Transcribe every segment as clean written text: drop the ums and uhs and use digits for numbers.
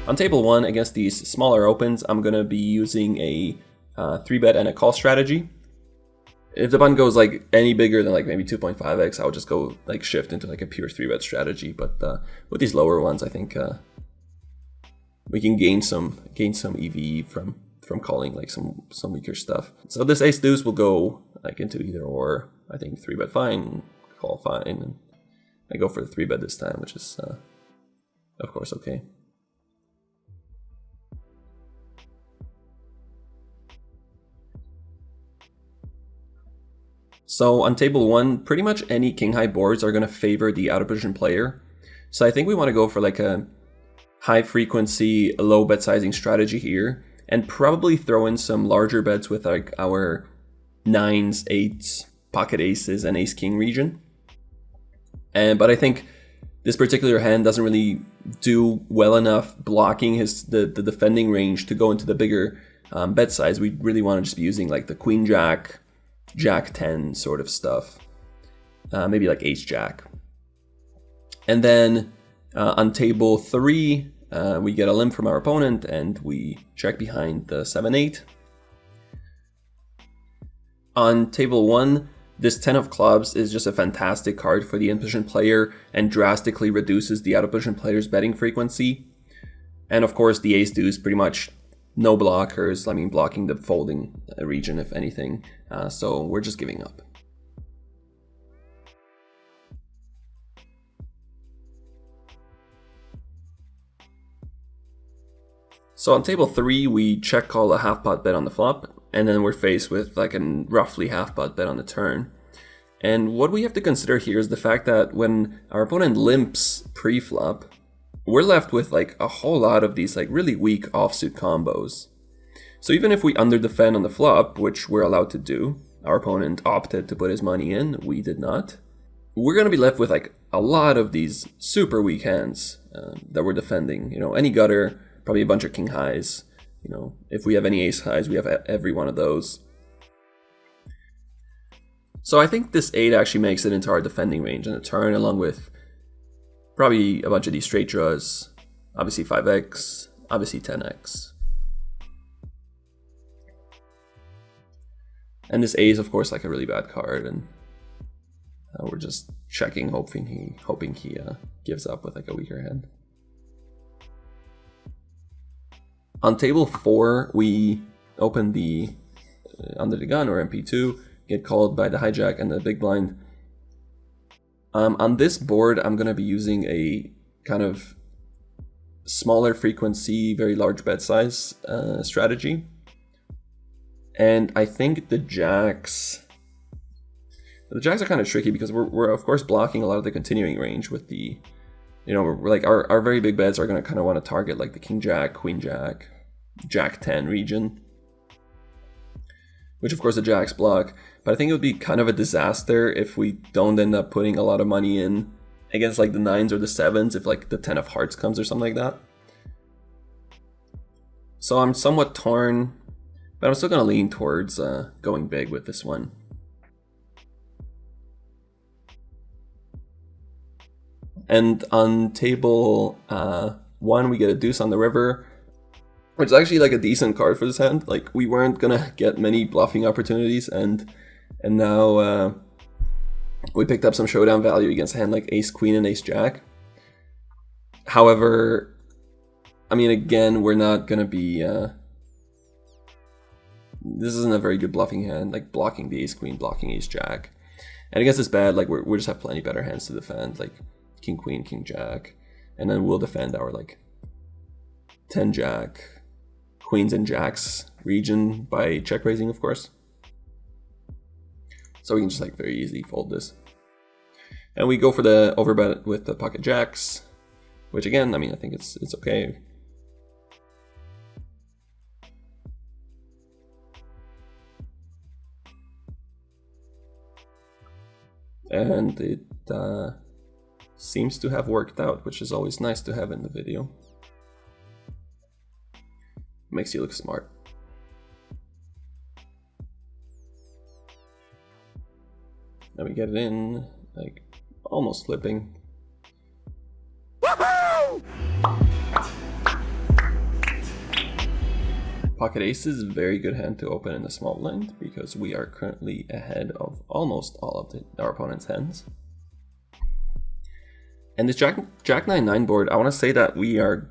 On table 1, against these smaller opens, I'm going to be using a 3-bet and a call strategy. If the button goes like any bigger than like maybe 2.5x, I would just go like shift into like a pure 3-bet strategy. But with these lower ones, I think we can gain some EV from calling like some weaker stuff. So this ace deuce will go like into either or. I think 3-bet fine, call fine, and I go for the 3-bet this time, which is of course okay. So on table 1, pretty much any king-high boards are going to favor the out-of-position player. So I think we want to go for like a high-frequency, low bet sizing strategy here, and probably throw in some larger bets with like our 9s, 8s, pocket aces, and ace-king region. But I think this particular hand doesn't really do well enough blocking the defending range to go into the bigger bet size. We really want to just be using like the queen-jack, Jack-10 sort of stuff, maybe like ace-jack. And then on table 3, we get a limp from our opponent and we check behind the 7-8. On table 1, this 10 of clubs is just a fantastic card for the in-position player and drastically reduces the out-of-position player's betting frequency. And of course the ace deuce, pretty much no blockers, I mean blocking the folding region if anything, so we're just giving up. So on table 3, we check call a half pot bet on the flop, and then we're faced with like a roughly half pot bet on the turn. And what we have to consider here is the fact that when our opponent limps pre-flop, we're left with like a whole lot of these like really weak offsuit combos. So even if we underdefend on the flop, which we're allowed to do, our opponent opted to put his money in, we did not, we're going to be left with like a lot of these super weak hands that we're defending. You know, any gutter, probably a bunch of king highs. You know, if we have any ace highs, we have every one of those. So I think this 8 actually makes it into our defending range in the turn, along with probably a bunch of these straight draws, obviously 5x, obviously 10x. And this A is of course like a really bad card, and we're just checking, hoping he gives up with like a weaker hand. On table 4, we open the under the gun or MP2, get called by the hijack and the big blind. On this board, I'm going to be using a kind of smaller frequency, very large bet size strategy. And I think the jacks are kind of tricky because we're of course blocking a lot of the continuing range with the, you know, we're like our very big bets are going to kind of want to target like the king jack, queen jack, jack 10 region, which of course the jacks block. But I think it would be kind of a disaster if we don't end up putting a lot of money in against like the 9s or the 7s if like the 10 of hearts comes or something like that. So I'm somewhat torn, but I'm still going to lean towards going big with this one. And on table 1, we get a deuce on the river, which is actually like a decent card for this hand. Like, we weren't gonna get many bluffing opportunities, and now we picked up some showdown value against a hand like ace queen and ace jack. However, I mean, again, we're not gonna be this isn't a very good bluffing hand, like blocking the ace queen, blocking ace jack. And against this bad, like we just have plenty better hands to defend, like king queen, king jack, and then we'll defend our like 10 jack, queens and jacks region by check raising, of course. So we can just like very easily fold this. And we go for the overbet with the pocket jacks, which again, I mean, I think it's okay. And it seems to have worked out, which is always nice to have in the video. Makes you look smart. Now we get it in, like almost flipping. Woohoo! Pocket aces, very good hand to open in the small blind because we are currently ahead of almost all of our opponent's hands. And this Jack 9-9 board, I want to say that we are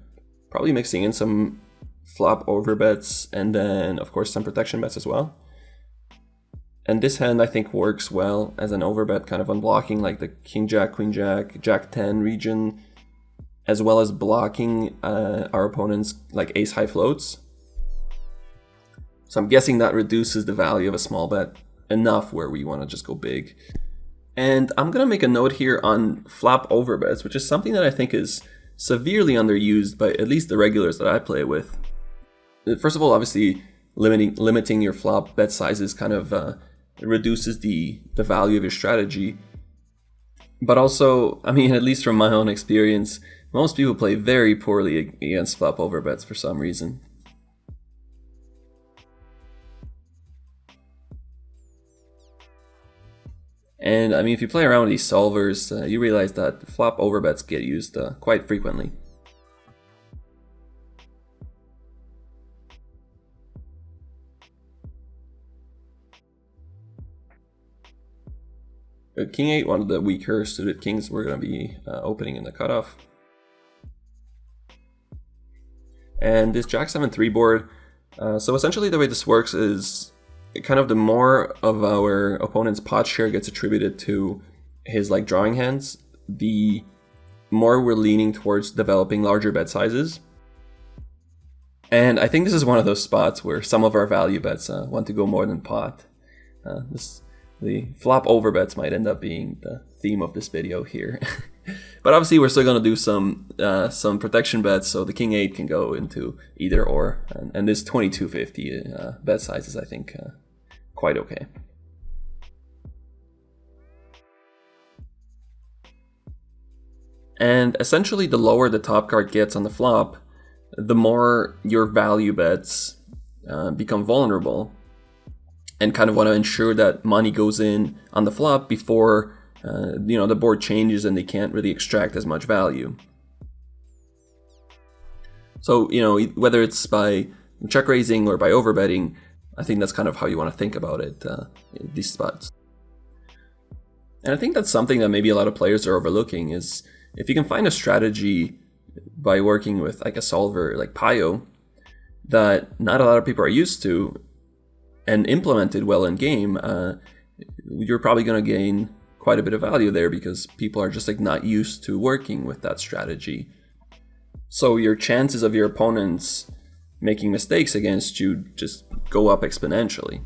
probably mixing in some flop overbets and then of course some protection bets as well. And this hand I think works well as an overbet, kind of unblocking like the King Jack, Queen Jack, Jack 10 region, as well as blocking our opponent's like ace high floats. So I'm guessing that reduces the value of a small bet enough where we want to just go big. And I'm going to make a note here on flop overbets, which is something that I think is severely underused by at least the regulars that I play with. First of all, obviously limiting your flop bet sizes kind of reduces the value of your strategy. But also, I mean, at least from my own experience, most people play very poorly against flop overbets for some reason. And I mean, if you play around with these solvers, you realize that flop overbets get used quite frequently. King 8, one of the weaker suited kings we're going to be opening in the cutoff. And this Jack 7-3 board, so essentially the way this works is kind of the more of our opponent's pot share gets attributed to his like drawing hands, the more we're leaning towards developing larger bet sizes. And I think this is one of those spots where some of our value bets want to go more than pot. The flop overbets might end up being the theme of this video here. But obviously we're still going to do some protection bets, so the King 8 can go into either or. And this 2250 bet size is, I think, quite okay. And essentially the lower the top card gets on the flop, the more your value bets become vulnerable, and kind of want to ensure that money goes in on the flop before the board changes and they can't really extract as much value. So, whether it's by check raising or by overbetting, I think that's kind of how you want to think about it, these spots. And I think that's something that maybe a lot of players are overlooking, is if you can find a strategy by working with like a solver like Pio that not a lot of people are used to and implemented well in game, you're probably going to gain quite a bit of value there because people are just like not used to working with that strategy. So your chances of your opponents making mistakes against you just go up exponentially.